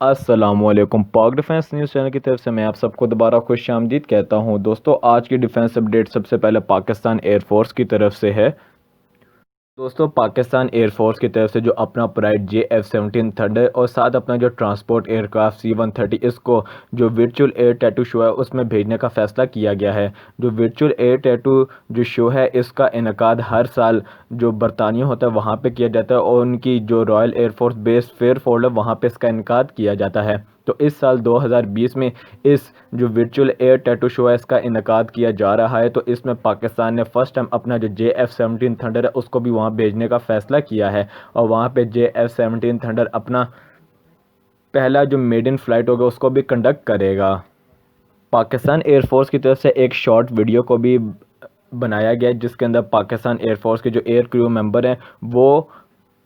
अस्सलामुअलैकुम। पाक defence news channel की तरफ से मैं आप सबको दोबारा खुशामदीद कहता हूं। दोस्तों, आज की डिफेंस अपडेट सबसे पहले पाकिस्तान एयरफोर्स की तरफ से है। दोस्तों, पाकिस्तान एयरफोर्स की तरफ से जो अपना प्राइड JF-17 थंडर और साथ अपना जो ट्रांसपोर्ट एयरक्राफ्ट C-130 इसको जो वर्चुअल एयर टैटू शो है उसमें भेजने का फैसला किया गया है। जो वर्चुअल एयर टैटू जो शो है इसका इनकाद हर साल जो बरतानिया होता है वहाँ पे किया जाता है और उनकी जो रॉयल एयरफोर्स बेस फेयरफोल्ड है वहाँ पे इसका इनकाद किया जाता है। तो इस साल 2020 में इस जो वर्चुअल एयर टैटू शो है इसका इनकाद किया जा रहा है। तो इसमें पाकिस्तान ने फर्स्ट टाइम अपना जो JF-17 थंडर है उसको भी वहाँ भेजने का फैसला किया है और वहाँ पे JF-17 थंडर अपना पहला जो मेडन फ्लाइट होगा उसको भी कंडक्ट करेगा। पाकिस्तान एयरफोर्स की तरफ से एक शॉर्ट वीडियो को भी बनाया गया है जिसके अंदर पाकिस्तान एयरफोर्स के जो एयर क्रू मेंबर हैं वो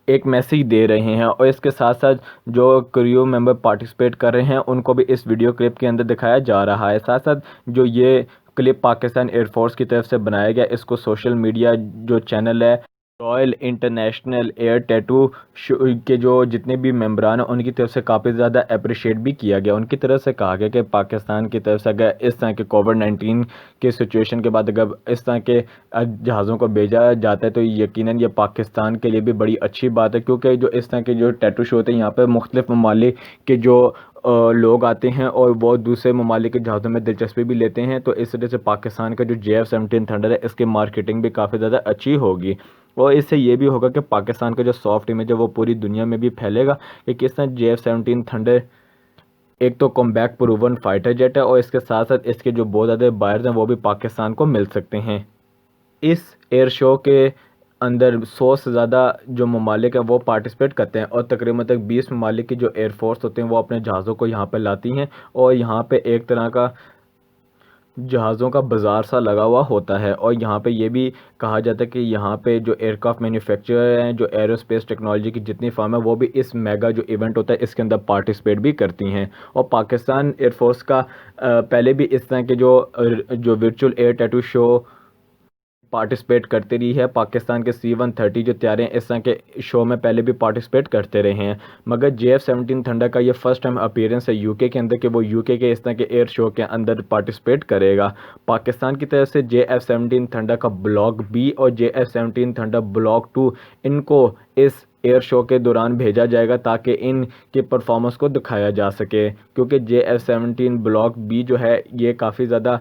एक मैसेज दे रहे हैं और इसके साथ साथ जो क्रू मेंबर पार्टिसिपेट कर रहे हैं उनको भी इस वीडियो क्लिप के अंदर दिखाया जा रहा है। साथ साथ जो ये क्लिप पाकिस्तान एयरफोर्स की तरफ से बनाया गया इसको सोशल मीडिया जो चैनल है रॉयल इंटरनेशनल एयर टैटू के जो जितने भी मेंबरान हैं उनकी तरफ से काफ़ी ज़्यादा अप्रिशिएट भी किया गया। उनकी तरफ से कहा गया कि पाकिस्तान की तरफ से अगर इस तरह के कोविड-19 के सिचुएशन के बाद अगर इस तरह के जहाज़ों को भेजा जाता है तो यकीनन ये पाकिस्तान के लिए भी बड़ी अच्छी बात है, क्योंकि जो इस तरह के जो टैटू शो होते हैं यहाँ पर मुख्तलिफ ममालिक के जो लोग आते हैं और वो दूसरे ममालिक के जहाज़ों में दिलचस्पी भी लेते हैं। तो इस वजह से पाकिस्तान का जो JF-17 थंडर है इसकी मार्केटिंग भी काफ़ी ज़्यादा अच्छी होगी और इससे ये भी होगा कि पाकिस्तान का जो सॉफ्ट इमेज है वो पूरी दुनिया में भी फैलेगा कि किस तरह JF-17 थंडर एक तो कॉम्बैट प्रूवन फाइटर जेट है और इसके साथ साथ इसके जो बहुत ज़्यादा बायर्स हैं वो भी पाकिस्तान को मिल सकते हैं। इस एयर शो के अंदर 100 से ज़्यादा जो ममालिक है वो पार्टिसिपेट करते हैं और तकरीबन तक 20 ममालिक की जो एयरफोर्स होते हैं वो अपने जहाज़ों को यहाँ पर लाती हैं और यहाँ पे एक तरह का जहाज़ों का बाज़ार सा लगा हुआ होता है। और यहाँ पे ये भी कहा जाता है कि यहाँ पे जो एयरक्राफ्ट मैन्युफैक्चरर हैं, जो एरोस्पेस टेक्नोलॉजी की जितनी फर्म है वो भी इस मेगा जो इवेंट होता है इसके अंदर पार्टिसिपेट भी करती हैं। और पाकिस्तान एयरफोर्स का पहले भी इस तरह के जो virtual air tattoo show participate करते रही है। पाकिस्तान के C-130 जो तैयार हैं इस तरह के शो में पहले भी पार्टिसिपेट करते रहे हैं, मगर JF-17 थंडर का ये फर्स्ट टाइम अपीयरेंस है यूके के अंदर कि वो यूके के इस तरह के एयर शो के अंदर पार्टिसिपेट करेगा। पाकिस्तान की तरफ से JF-17 थंडर का ब्लॉक B और JF-17 थंडर ब्लॉक 2 इनको इस एयर शो के दौरान भेजा जाएगा ताकि इनके परफॉर्मेंस को दिखाया जा सके, क्योंकि JF-17 ब्लॉक B जो है ये काफ़ी ज़्यादा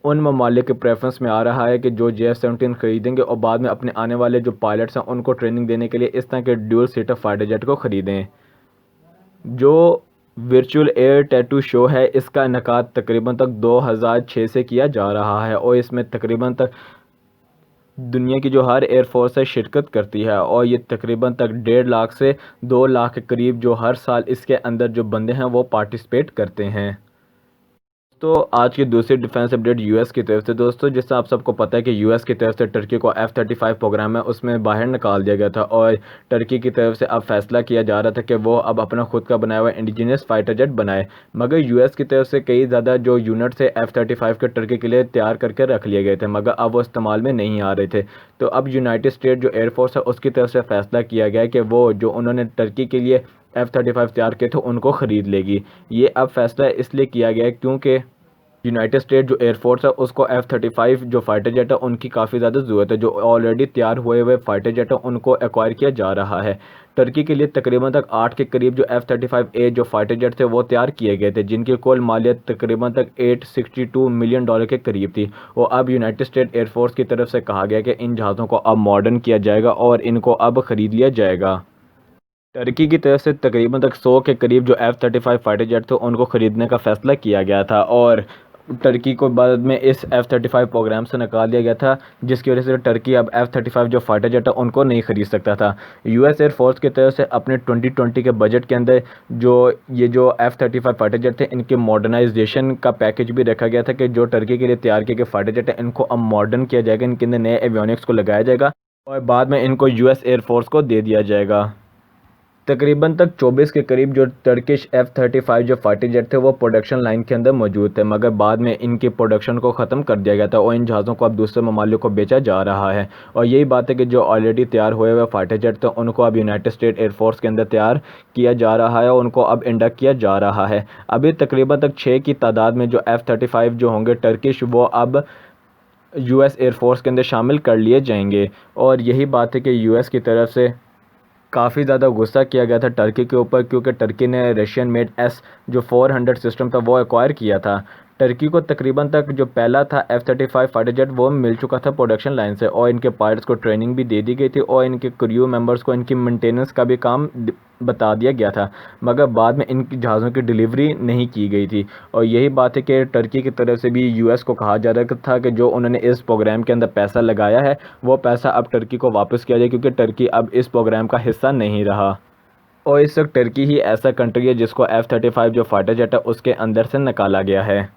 उन ममालिक के प्रेफरेंस में आ रहा है कि जो JF-17 ख़रीदेंगे और बाद में अपने आने वाले जो पायलट्स हैं उनको ट्रेनिंग देने के लिए इस तरह के ड्यूल सीटर फाइटर जेट को ख़रीदें। जो वर्चुअल एयर टैटू शो है इसका इनकाद तकरीबन तक 2006 से किया जा रहा है और इसमें तकरीबन तक दुनिया की जो हर एयरफोर्स है शिरकत करती है और ये तकरीबन तक 1.5 लाख से 2 लाख के करीब जो हर साल इसके अंदर जो बंदे हैं वो पार्टिसिपेट करते हैं। तो आज की दूसरी डिफेंस अपडेट यूएस की तरफ से। दोस्तों, जैसा आप सबको पता है कि यूएस की तरफ से टर्की को F-35 प्रोग्राम है उसमें बाहर निकाल दिया गया था और टर्की की तरफ से अब फैसला किया जा रहा था कि वो अब अपना खुद का बनाया हुआ इंडिजिनियस फाइटर जेट बनाए, मगर यूएस की तरफ से कई ज़्यादा जो यूनिट थे F-35 के टर्की के लिए तैयार करके रख लिए गए थे मगर अब वो इस्तेमाल में नहीं आ रहे थे। तो अब यूनाइटेड स्टेट जो एयरफोर्स है उसकी तरफ से फैसला किया गया कि वो जो उन्होंने टर्की के लिए F-35 तैयार किए थे उनको ख़रीद लेगी। ये अब फैसला इसलिए किया गया है क्योंकि यूनाइटेड स्टेट जो एयरफोर्स है उसको F-35 जो फाइटर जेट है उनकी काफ़ी ज़्यादा ज़रूरत है। जो ऑलरेडी तैयार हुए हुए फाइटर जेट है उनको एक्वायर किया जा रहा है। टर्की के लिए तकरीबन तक 8 के करीब जो F-35A जो फाइटर जेट थे वो तैयार किए गए थे जिनकी कुल मालियत तकरीबन तक $862 मिलियन के करीब थी। और अब यूनाइटेड स्टेट एयरफोर्स की तरफ से कहा गया कि इन जहाज़ों को अब मॉडर्न किया जाएगा और इनको अब ख़रीद लिया जाएगा। टर्की की तरफ से तकरीबन तक 100 के करीब जो F-35 फाइटर जेट थे उनको ख़रीदने का फ़ैसला किया गया था और टर्की को बाद में इस F-35 प्रोग्राम से निकाल दिया गया था, जिसकी वजह से टर्की अब F-35 जो फाइटर जेट है उनको नहीं ख़रीद सकता था। यूएस एयरफोर्स की तरफ से अपने 2020 के बजट के अंदर जो F-35 फाइटर जेट थे इनके मॉडर्नाइजेशन का पैकेज भी रखा गया था कि जो टर्की के लिए तैयार किए गए फाइटर जेट है इनको अब मॉडर्न किया जाएगा, इनके अंदर नए एवियोनिक्स को लगाया जाएगा और बाद में इनको यूएस एयरफोर्स को दे दिया जाएगा। तकरीबन तक 24 के करीब जो टर्किश F-35 जो फाइटर जेट थे वो प्रोडक्शन लाइन के अंदर मौजूद थे, मगर बाद में इनकी प्रोडक्शन को ख़त्म कर दिया गया था और इन जहाज़ों को अब दूसरे ममालिक को बेचा जा रहा है। और यही बात है कि जो ऑलरेडी तैयार हुए हुए फाइटर जेट थे उनको अब यूनाइटेड स्टेट एयरफोर्स के अंदर तैयार किया जा रहा है और उनको अब इंडक्ट किया जा रहा है। अभी तकरीबन तक 6 की तादाद में जो F-35 जो होंगे टर्किश, वो अब US एयरफोर्स के अंदर शामिल कर लिए जाएंगे। और यही बात है कि US की तरफ से काफ़ी ज़्यादा गुस्सा किया गया था टर्की के ऊपर, क्योंकि टर्की ने रशियन मेड एस जो 400 सिस्टम था वो एक्वायर किया था। टर्की को तकरीबन तक जो पहला था F-35 फाइटर जेट वो मिल चुका था प्रोडक्शन लाइन से और इनके पायलट्स को ट्रेनिंग भी दे दी गई थी और इनके क्रू मेंबर्स को इनकी मेंटेनेंस का भी काम बता दिया गया था, मगर बाद में इन जहाज़ों की डिलीवरी नहीं की गई थी। और यही बात है कि टर्की की तरफ से भी US को कहा जा रहा था कि जो उन्होंने इस प्रोग्राम के अंदर पैसा लगाया है वो पैसा अब टर्की को वापस किया जाए, क्योंकि टर्की अब इस प्रोग्राम का हिस्सा नहीं रहा। और इस वक्त टर्की ही ऐसा कंट्री है जिसको F-35 जो फाइटर जेट है उसके अंदर से निकाला गया है।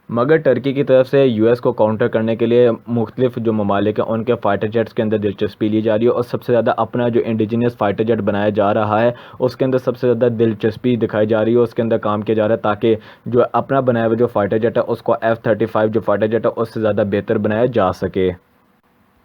मगर टर्की की तरफ से US को काउंटर करने के लिए मुख्तलिफ जो ममालिक हैं उनके फाइटर जेट्स के अंदर दिलचस्पी ली जा रही है और सबसे ज़्यादा अपना जो इंडिजीनियस फाइटर जेट बनाया जा रहा है उसके अंदर सबसे ज़्यादा दिलचस्पी दिखाई जा रही है, उसके अंदर काम किया जा रहा है ताकि जो अपना बनाया हुआ जो फाइटर जेट है उसको F-35 जो फाइटर जेट है उससे ज़्यादा बेहतर बनाया जा सके।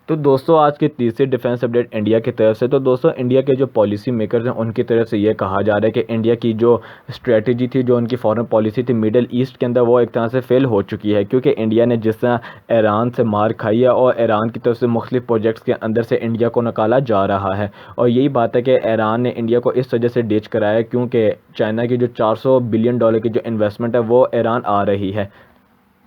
तो दोस्तों आज की तीसरी डिफेंस अपडेट इंडिया की तरफ से। तो दोस्तों इंडिया के जो पॉलिसी मेकर्स हैं उनकी तरफ से ये कहा जा रहा है कि इंडिया की जो स्ट्रेटजी थी, जो उनकी फॉरेन पॉलिसी थी मिडिल ईस्ट के अंदर, वो एक तरह से फेल हो चुकी है, क्योंकि इंडिया ने जिस तरह ईरान से मार खाई है और ईरान की तरफ से मुख्तलिफ प्रोजेक्ट्स के अंदर से इंडिया को निकाला जा रहा है। और यही बात है कि ईरान ने इंडिया को इस वजह से डिच कराया है क्योंकि चाइना की जो $400 बिलियन की जो इन्वेस्टमेंट है वो ईरान आ रही है।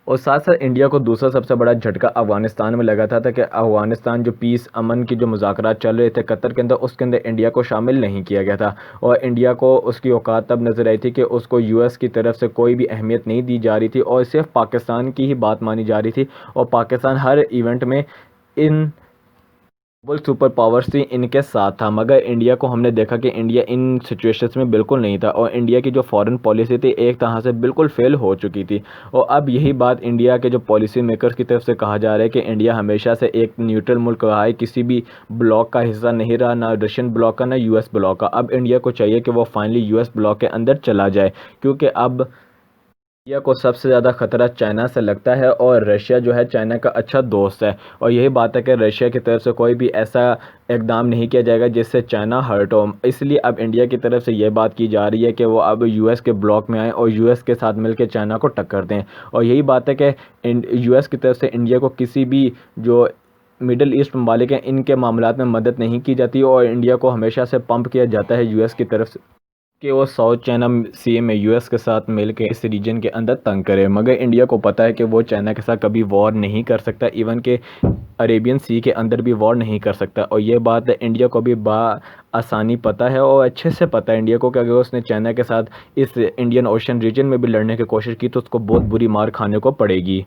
और साथ साथ इंडिया को दूसरा सबसे बड़ा झटका अफ़गानिस्तान में लगा था कि अफ़गानिस्तान जो पीस अमन की जो मुज़ाकरात चल रहे थे कतर के अंदर, उसके अंदर इंडिया को शामिल नहीं किया गया था और इंडिया को उसकी औकात तब नज़र आई थी कि उसको US की तरफ से कोई भी अहमियत नहीं दी जा रही थी और सिर्फ पाकिस्तान की ही बात मानी जा रही थी और पाकिस्तान हर इवेंट में इन ग्लोबल सुपर पावर्स थी इनके साथ था। मगर इंडिया को हमने देखा कि इंडिया इन सिचुएशंस में बिल्कुल नहीं था और इंडिया की जो फॉरेन पॉलिसी थी एक तरह से बिल्कुल फेल हो चुकी थी। और अब यही बात इंडिया के जो पॉलिसी मेकर्स की तरफ से कहा जा रहा है कि इंडिया हमेशा से एक न्यूट्रल मुल्क रहा है, किसी भी ब्लॉक का हिस्सा नहीं रहा, ना रशियन ब्लॉक का ना US ब्लॉक का। अब इंडिया को चाहिए कि वो फाइनली US ब्लॉक के अंदर चला जाए, क्योंकि अब इंडिया को सबसे ज़्यादा ख़तरा चाइना से लगता है और रशिया जो है चाइना का अच्छा दोस्त है। और यही बात है कि रशिया की तरफ से कोई भी ऐसा इकदाम नहीं किया जाएगा जिससे चाइना हर्ट हो। इसलिए अब इंडिया की तरफ से ये बात की जा रही है कि वो अब US के ब्लॉक में आए और US के साथ मिलकर चाइना को टक्कर दें। और यही बात है कि US की तरफ से इंडिया को किसी भी जो मिडिल ईस्ट ममालिक हैं इनके मामलात में मदद नहीं की जाती और इंडिया को हमेशा से पंप किया जाता है US की तरफ से कि वो साउथ चाइना सी में US के साथ मिलकर इस रीजन के अंदर तंग करे। मगर इंडिया को पता है कि वो चाइना के साथ कभी वॉर नहीं कर सकता, इवन के अरेबियन सी के अंदर भी वॉर नहीं कर सकता। और ये बात इंडिया को भी आसानी पता है और अच्छे से पता है इंडिया को कि अगर उसने चाइना के साथ इस इंडियन ओशन रीजन में भी लड़ने की कोशिश की तो उसको बहुत बुरी मार खाने को पड़ेगी।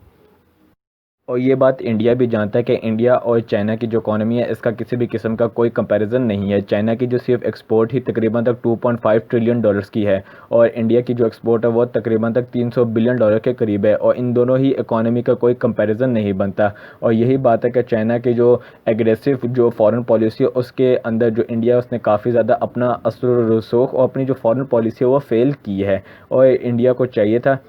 और ये बात इंडिया भी जानता है कि इंडिया और चाइना की जो इकोनॉमी है इसका किसी भी किस्म का कोई कंपैरिजन नहीं है। चाइना की जो सिर्फ एक्सपोर्ट ही तकरीबन तक $2.5 ट्रिलियन की है और इंडिया की जो एक्सपोर्ट है वो तकरीबन तक $300 बिलियन के करीब है और इन दोनों ही इकोनॉमी का कोई कंपैरिजन नहीं बनता। और यही बात है कि चाइना की जो एग्रेसिव जो फॉरेन पॉलिसी है उसके अंदर जो इंडिया उसने काफ़ी ज़्यादा अपना असर रसूख और अपनी जो फॉरेन पॉलिसी है वो फेल की है। और इंडिया को चाहिए था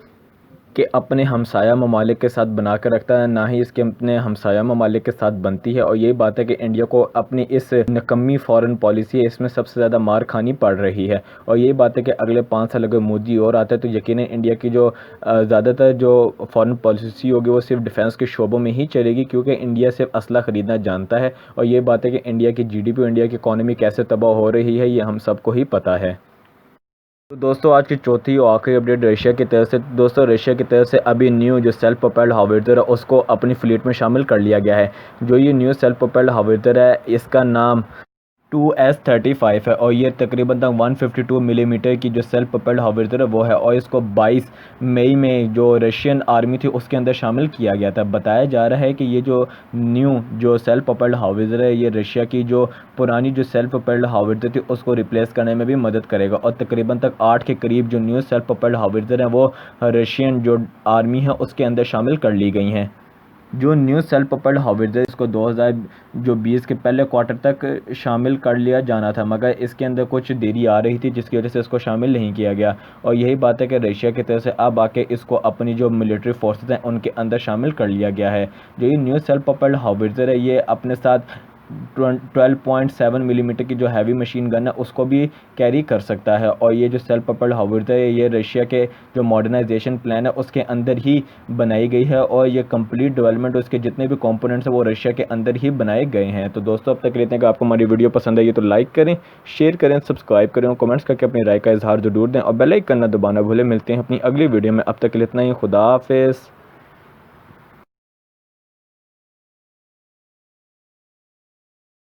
कि अपने हमसाया ममालिक के साथ बना कर रखता है, ना ही इसके अपने हमसाया ममालिक के साथ बनती है। और यही बात है कि इंडिया को अपनी इस नकम्मी फॉरेन पॉलिसी है इसमें सबसे ज़्यादा मार खानी पड़ रही है। और यही बात है कि अगले 5 साल अगर मोदी और आता है तो यकीनन इंडिया की जो ज़्यादातर जो फॉरेन पॉलिसी होगी वो सिर्फ डिफेंस के शोबों में ही चलेगी, क्योंकि इंडिया सिर्फ असला ख़रीदना जानता है। और ये बात है कि इंडिया की GDP और इंडिया की इकॉनमी कैसे तबाह हो रही है ये हम सबको ही पता है। तो दोस्तों आज की चौथी और आखिरी अपडेट रशिया की तरफ से। दोस्तों रशिया की तरफ से अभी न्यू जो सेल्फ प्रोपेल्ड हाइजर है उसको अपनी फ्लीट में शामिल कर लिया गया है। जो ये न्यू सेल्फ प्रोपेल्ड हाइजर है इसका नाम 2S-35 है और ये तकरीबन तक 152 मिलीमीटर की जो सेल्फ प्रोपेल्ड हाइजर है वो है और इसको 22 मई में जो रशियन आर्मी थी उसके अंदर शामिल किया गया था। बताया जा रहा है कि ये जो न्यू जो सेल्फ प्रोपेल्ड हाइजर है ये रशिया की जो पुरानी जो सेल्फ प्रोपेल्ड हाइजर थी उसको रिप्लेस करने में भी मदद करेगा और तकरीबन तक 8 के करीब जो न्यू सेल्फ प्रोपेल्ड हाइजर है वो रशियन जो आर्मी है उसके अंदर शामिल कर ली गई हैं। जो न्यू सेल्फ प्रोपेल्ड हाइविट्ज़र इसको 2020 के पहले क्वार्टर तक शामिल कर लिया जाना था, मगर इसके अंदर कुछ देरी आ रही थी जिसकी वजह से इसको शामिल नहीं किया गया। और यही बात है कि रशिया की तरफ से अब आके इसको अपनी जो मिलिट्री फोर्सेस हैं उनके अंदर शामिल कर लिया गया है। जो ये न्यू सेल्फ प्रोपेल्ड हाइविट्ज़र है ये अपने साथ 12.7 मिलीमीटर की जो हैवी मशीन गन है उसको भी कैरी कर सकता है। और ये जो सेल्फ प्रोपेल्ड हाइविट्ज़र है ये रशिया के जो मॉडर्नाइजेशन प्लान है उसके अंदर ही बनाई गई है, और ये कंप्लीट डेवलपमेंट उसके जितने भी कंपोनेंट्स हैं वो रशिया के अंदर ही बनाए गए हैं। तो दोस्तों अब तक लेते हैं कि आपको हमारी वीडियो पसंद आई तो लाइक करें, शेयर करें, सब्सक्राइब करें और कमेंट्स करके अपनी राय का इजहार जरूर दें और बेल आइकन ना दबाना भूलें। मिलते हैं अपनी अगली वीडियो में, अब तक के लिए इतना ही। खुदा हाफिज़।